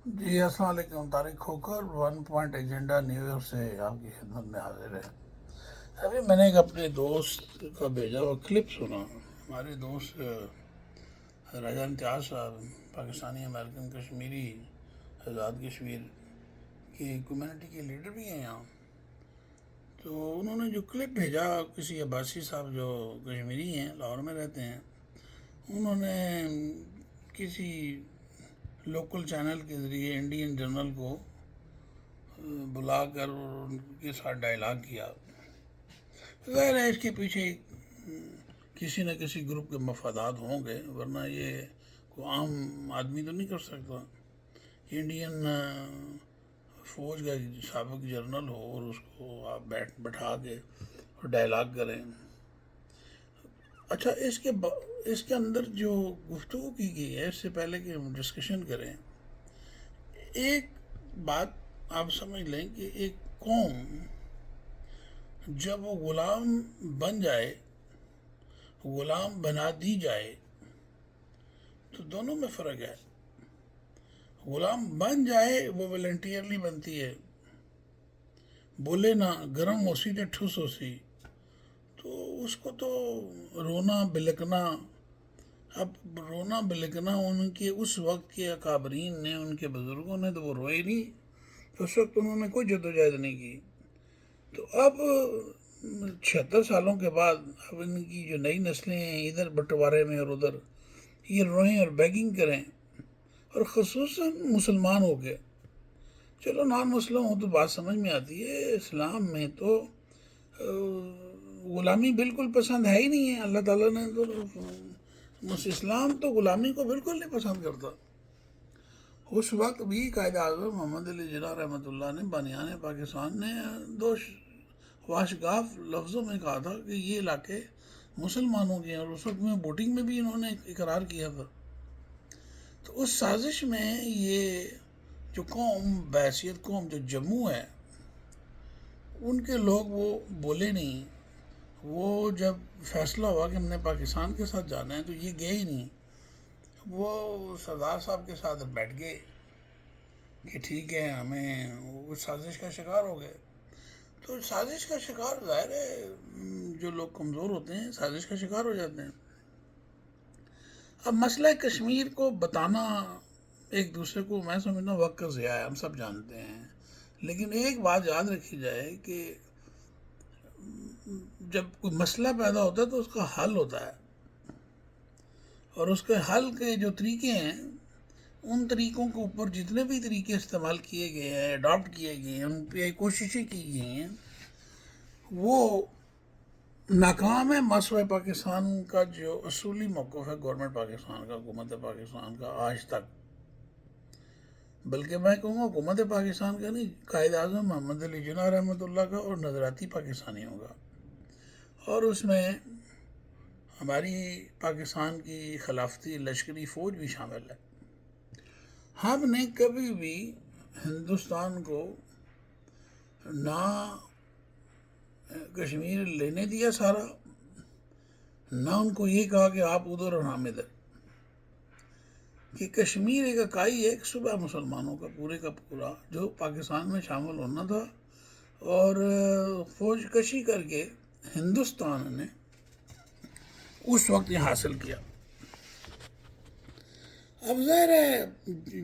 جی السلام علیکم، Tariq Khokhar 1 point agenda new York سے آپ کی خدمت میں حاضر ہے۔ ابھی میں نے ایک اپنے دوست کا بھیجا ہوا کلپ سنا۔ ہمارے دوست راجہ امتیاز صاحب پاکستانی امریکن کشمیری آزاد کشمیر کی کمیونٹی کے لیڈر بھی ہیں یہاں، تو انہوں نے جو کلپ بھیجا کسی عباسی صاحب جو کشمیری ہیں، لاہور میں رہتے ہیں، انہوں نے کسی لوکل چینل کے ذریعے انڈین جرنل کو بلا کر ان کے ساتھ ڈائلاگ کیا۔ ظاہر ہے اس کے پیچھے کسی نہ کسی گروپ کے مفادات ہوں گے، ورنہ یہ کوئی عام آدمی تو نہیں کر سکتا۔ انڈین فوج کا سابق جرنل ہو اور اس کو آپ بٹھا کے اور ڈائلاگ کریں۔ اچھا، اس کے اندر جو گفتگو کی گئی ہے، اس سے پہلے کہ ہم ڈسکشن کریں، ایک بات آپ سمجھ لیں کہ ایک قوم جب وہ غلام بن جائے، غلام بنا دی جائے، تو دونوں میں فرق ہے۔ غلام بن جائے وہ والنٹیئرلی بنتی ہے، بولے نا گرم ہو سی تے ٹھوس ہو سی، تو اس کو تو رونا بلکنا، اب رونا بلکنا ان کے اس وقت کے اکابرین نے، ان کے بزرگوں نے تو وہ روئے نہیں، اس وقت انہوں نے کوئی جدوجہد نہیں کی۔ تو اب 76 سالوں کے بعد اب ان کی جو نئی نسلیں ہیں ادھر بٹوارے میں اور ادھر، یہ روئیں اور بیگنگ کریں، اور خصوصاً مسلمان ہو کے۔ چلو نان مسلم ہو تو بات سمجھ میں آتی ہے، اسلام میں تو غلامی بالکل پسند ہے ہی نہیں ہے۔ اللہ تعالیٰ نے تو اسلام تو غلامی کو بالکل نہیں پسند کرتا۔ اس وقت بھی قائد اعظم محمد علی جناح رحمۃ اللہ نے، بانیان پاکستان نے، دو واشگاف لفظوں میں کہا تھا کہ یہ علاقے مسلمانوں کے ہیں، اور اس وقت میں ووٹنگ میں بھی انہوں نے اقرار کیا تھا۔ تو اس سازش میں یہ جو قوم بحیثیت قوم جو جموں ہے، ان کے لوگ وہ بولے نہیں۔ وہ جب فیصلہ ہوا کہ ہم نے پاکستان کے ساتھ جانا ہے تو یہ گئے ہی نہیں، وہ سردار صاحب کے ساتھ بیٹھ گئے کہ ٹھیک ہے، ہمیں وہ سازش کا شکار ہو گئے۔ تو سازش کا شکار ظاہر ہے جو لوگ کمزور ہوتے ہیں سازش کا شکار ہو جاتے ہیں۔ اب مسئلہ کشمیر کو بتانا ایک دوسرے کو، میں سمجھتا ہوں وقت کا ضیاع ہے، ہم سب جانتے ہیں، لیکن ایک بات یاد رکھی جائے کہ جب کوئی مسئلہ پیدا ہوتا ہے تو اس کا حل ہوتا ہے، اور اس کے حل کے جو طریقے ہیں، ان طریقوں کے اوپر جتنے بھی طریقے استعمال کیے گئے ہیں، اڈاپٹ کیے گئے ہیں، ان پہ کوششیں کی گئی ہیں، وہ ناکام ہے۔ مسئلہ پاکستان کا جو اصولی موقف ہے گورنمنٹ پاکستان کا، حکومت پاکستان کا آج تک، بلکہ میں کہوں گا حکومت پاکستان کا نہیں، قائد اعظم محمد علی جناح رحمۃ اللہ کا اور نظراتی پاکستانیوں کا، اور اس میں ہماری پاکستان کی خلافتی لشکری فوج بھی شامل ہے۔ ہم نے کبھی بھی ہندوستان کو نہ کشمیر لینے دیا سارا، نہ ان کو یہ کہا کہ آپ ادھر اور ہم ادھر، کہ کشمیر ایک اکائی ہے، ایک صوبہ مسلمانوں کا پورے کا پورا، جو پاکستان میں شامل ہونا تھا، اور فوج کشی کر کے ہندوستان نے اس وقت یہ حاصل کیا۔ اب ظاہر ہے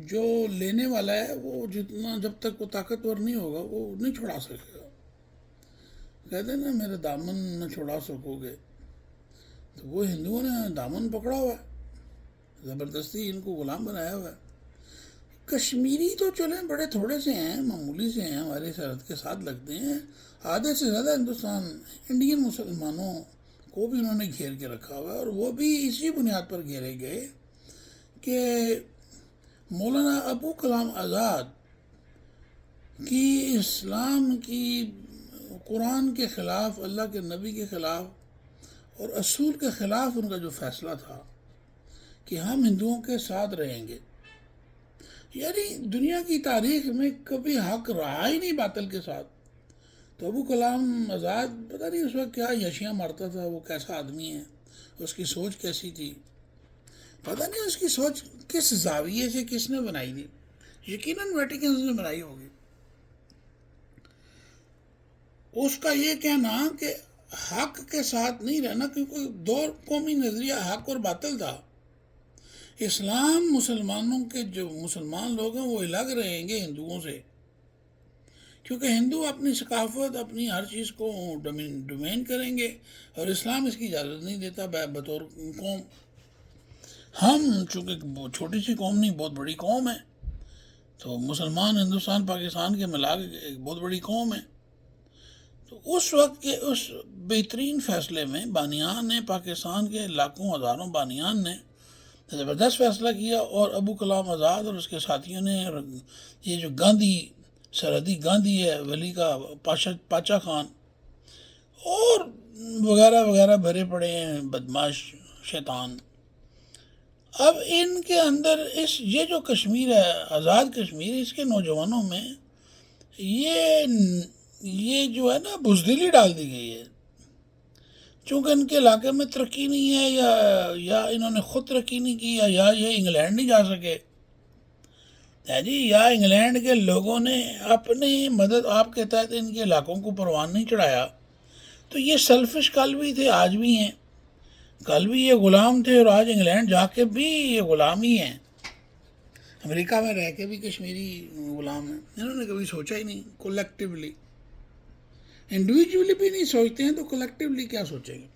جو لینے والا ہے وہ جتنا، جب تک وہ طاقتور نہیں ہوگا وہ نہیں چھڑا سکے گا۔ کہتے ہیں نا میرے دامن نہ چھڑا سکو گے، تو وہ ہندوؤں نے دامن پکڑا ہوا ہے، زبردستی ان کو غلام بنایا ہوا ہے۔ کشمیری تو چلیں بڑے تھوڑے سے ہیں، معمولی سے ہیں، ہماری سرحد کے ساتھ لگتے ہیں، آدھے سے زیادہ ہندوستان انڈین مسلمانوں کو بھی انہوں نے گھیر کے رکھا ہوا ہے، اور وہ بھی اسی بنیاد پر گھیرے گئے کہ مولانا ابو کلام آزاد کی اسلام کی، قرآن کے خلاف، اللہ کے نبی کے خلاف اور اصول کے خلاف ان کا جو فیصلہ تھا کہ ہم ہندوؤں کے ساتھ رہیں گے، یعنی دنیا کی تاریخ میں کبھی حق رہا ہی نہیں باطل کے ساتھ۔ تو ابو کلام آزاد پتہ نہیں اس وقت کیا یشیاں مارتا تھا، وہ کیسا آدمی ہے، اس کی سوچ کیسی تھی، پتہ نہیں اس کی سوچ کس زاویے سے کس نے بنائی تھی، یقیناً ویٹیکن نے بنائی ہوگی. اس کا یہ کہنا کہ حق کے ساتھ نہیں رہنا، کیونکہ دو قومی نظریہ حق اور باطل تھا. اسلام مسلمانوں کے جو مسلمان لوگ ہیں وہ الگ رہیں گے ہندوؤں سے، کیونکہ ہندو اپنی ثقافت اپنی ہر چیز کو ڈومین کریں گے، اور اسلام اس کی اجازت نہیں دیتا بطور قوم. ہم چونکہ چھوٹی سی قوم نہیں، بہت بڑی قوم ہے، تو مسلمان ہندوستان پاکستان کے ملا کے ایک بہت بڑی قوم ہے. تو اس وقت کے اس بہترین فیصلے میں بانیان نے، پاکستان کے لاکھوں ہزاروں بانیان نے زبردست فیصلہ کیا، اور ابو کلام آزاد اور اس کے ساتھیوں نے، یہ جو گاندھی سرحدی گاندھی ہے، ولی کا پاچا خان اور وغیرہ وغیرہ بھرے پڑے ہیں بدماش شیطان. اب ان کے اندر یہ جو کشمیر ہے، آزاد کشمیر، اس کے نوجوانوں میں یہ جو ہے نا بزدلی ڈال دی گئی ہے. چونکہ ان کے علاقے میں ترقی نہیں ہے، یا انہوں نے خود ترقی نہیں کی، یا یہ انگلینڈ نہیں جا سکے جی، یا انگلینڈ کے لوگوں نے اپنی مدد آپ کے تحت ان کے علاقوں کو پروان نہیں چڑھایا. تو یہ سیلفش کل بھی تھے، آج بھی ہیں. کل بھی یہ غلام تھے، اور آج انگلینڈ جا کے بھی یہ غلام ہی ہیں. امریکہ میں رہ کے بھی کشمیری غلام ہیں. انہوں نے کبھی سوچا ہی نہیں کولیکٹیولی. انڈیویجولی بھی نہیں سوچتے ہیں تو کولیکٹیولی کیا سوچیں گے.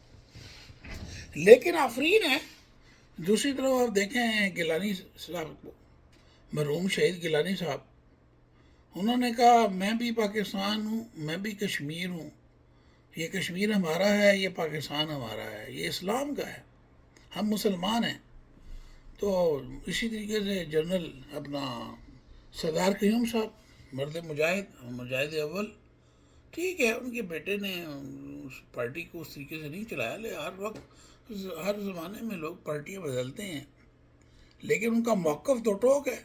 لیکن آفرین ہے. دوسری طرف آپ دیکھیں گیلانی صاحب کو، مرحوم شہید گیلانی صاحب، انہوں نے کہا میں بھی پاکستان ہوں، میں بھی کشمیر ہوں، یہ کشمیر ہمارا ہے، یہ پاکستان ہمارا ہے، یہ اسلام کا ہے، ہم مسلمان ہیں. تو اسی طریقے سے جنرل اپنا سردار قیوم صاحب، مرد مجاہد اول، ٹھیک ہے ان کے بیٹے نے اس پارٹی کو اس طریقے سے نہیں چلایا. لے ہر وقت ہر زمانے میں لوگ پارٹیاں بدلتے ہیں، لیکن ان کا موقف تو ٹوک ہے.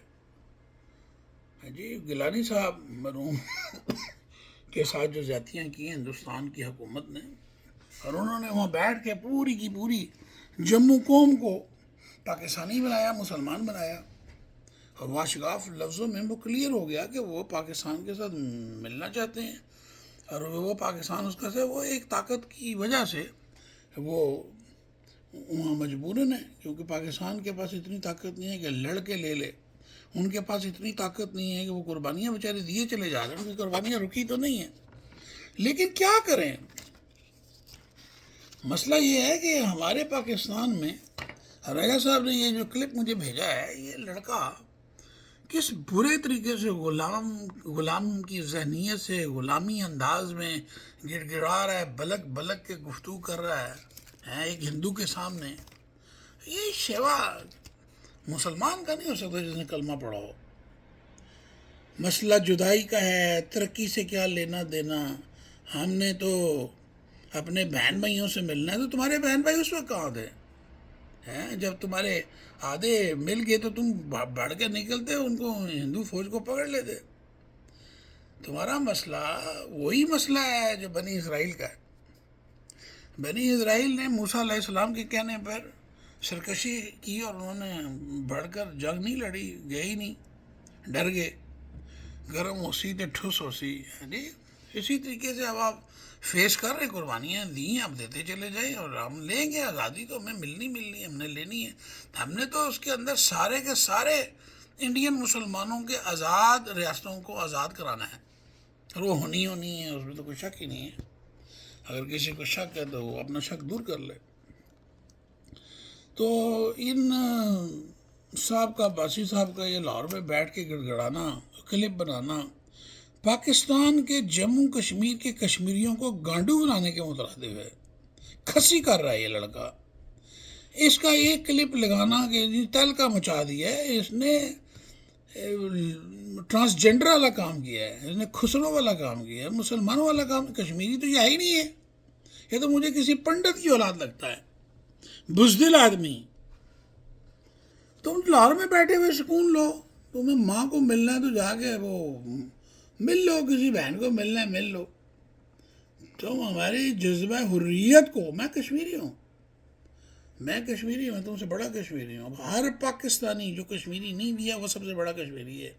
جی گیلانی صاحب مرحوم کے ساتھ جو زیادتیاں کی ہیں ہندوستان کی حکومت نے، اور انہوں نے وہاں بیٹھ کے پوری کی پوری جموں قوم کو پاکستانی بنایا، مسلمان بنایا، اور واشگاف لفظوں میں وہ کلیئر ہو گیا کہ وہ پاکستان کے ساتھ ملنا چاہتے ہیں، اور وہ پاکستان اس کا سے وہ ایک طاقت کی وجہ سے وہ وہاں مجبوراً ہے، کیونکہ پاکستان کے پاس اتنی طاقت نہیں ہے کہ لڑ کے لے لے. ان کے پاس اتنی طاقت نہیں ہے کہ وہ قربانیاں بیچارے دیے چلے جا رہے ہیں، ان کی قربانیاں رکی تو نہیں ہیں. لیکن کیا کریں، مسئلہ یہ ہے کہ ہمارے پاکستان میں رجا صاحب نے یہ جو کلپ مجھے بھیجا ہے، یہ لڑکا کس برے طریقے سے غلام کی ذہنیت سے غلامی انداز میں گڑ گڑا رہا ہے، بلک بلک کے گفتگو کر رہا ہے ایک ہندو کے سامنے. یہ شیوا مسلمان کا نہیں ہو سکتا جس نے کلمہ پڑھا ہو. مسئلہ جدائی کا ہے، ترقی سے کیا لینا دینا، ہم نے تو اپنے بہن بھائیوں سے ملنا ہے. تو تمہارے بہن بھائی اس وقت کہاں تھے جب تمہارے آدھے مل گئے تو تم بڑھ کے نکلتے، ان کو ہندو فوج کو پکڑ لیتے. تمہارا مسئلہ وہی مسئلہ ہے جو بنی اسرائیل کا ہے. بنی اسرائیل نے موسیٰ علیہ السلام کے کہنے پر سرکشی کی، اور انہوں نے بڑھ کر جنگ نہیں لڑی، گئے ہی نہیں، ڈر گئے. گرم ہوسی تو ٹھوس ہوسی. جی اسی طریقے سے اب آپ فیس کر رہے، قربانیاں دیں، آپ دیتے چلے جائیں، اور ہم لیں گے آزادی، تو ہمیں ملنی ہم نے لینی ہے. ہم نے تو اس کے اندر سارے کے سارے انڈین مسلمانوں کے آزاد ریاستوں کو آزاد کرانا ہے، اور وہ ہونی ہے، اس میں تو کوئی شک ہی نہیں ہے. اگر کسی کو شک ہے تو وہ اپنا شک دور کر لے. تو ان صاحب کا، باسی صاحب کا یہ لاہور میں بیٹھ کے گڑ گڑانا، کلپ بنانا، پاکستان کے جموں کشمیر کے کشمیریوں کو گانڈو بنانے کے مترادف ہے. کھسی کر رہا ہے یہ لڑکا. اس کا ایک کلپ لگانا کہ تہلکہ مچا دیا ہے. اس نے ٹرانسجنڈر والا کام کیا ہے، اس نے خسروں والا کام کیا ہے، مسلمانوں والا کام. کشمیری تو یہ ہی نہیں ہے، یہ تو مجھے کسی پنڈت کی اولاد لگتا ہے، بزدل آدمی. تم لاہور میں بیٹھے ہوئے سکون لو، تمہیں ماں کو ملنا ہے تو جا کے وہ مل لو، کسی بہن کو ملنا ہے مل لو. تم ہماری جذبہ حریت کو، میں کشمیری ہوں، میں تم سے بڑا کشمیری ہوں. اب ہر پاکستانی جو کشمیری نہیں بھی ہے وہ سب سے بڑا کشمیری ہے.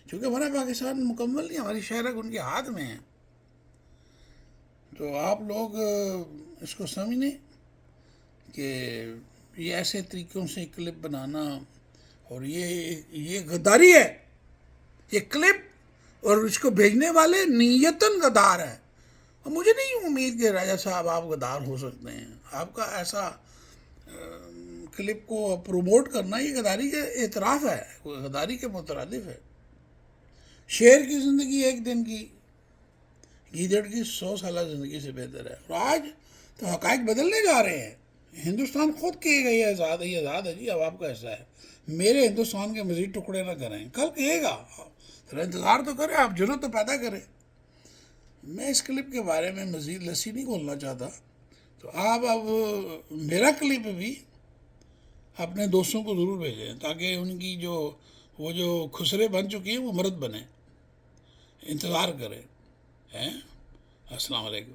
چونکہ ہمارا پاکستان مکمل نہیں، ہماری شہرک ان کے ہاتھ میں ہے. تو آپ لوگ اس کو سمجھیں کہ یہ ایسے طریقوں سے کلپ بنانا، اور یہ غداری ہے. یہ کلپ اور اس کو بھیجنے والے نیتاً غدار ہیں. اور مجھے نہیں امید کہ راجہ صاحب آپ غدار ہو سکتے ہیں. آپ کا ایسا کلپ کو پروموٹ کرنا یہ غداری کا اعتراف ہے، غداری کے مترادف ہے. شیر کی زندگی ایک دن کی، گیدڑ کی 100 سالہ زندگی سے بہتر ہے. اور آج تو حقائق بدلنے جا رہے ہیں. ہندوستان خود کہے گا یہ آزاد ہے، یہ آزاد ہے جی، اب آپ کا ایسا ہے. میرے ہندوستان کے مزید ٹکڑے نہ کریں، کل کہے گا. ذرا انتظار تو کریں، آپ جرأت تو پیدا کریں. میں اس کلپ کے بارے میں مزید لسی نہیں کھولنا چاہتا. تو آپ اب میرا کلپ بھی اپنے دوستوں کو ضرور بھیجیں تاکہ ان کی وہ جو خسرے بن چکی ہیں وہ مرد بنیں. انتظار کریں. السلام علیکم.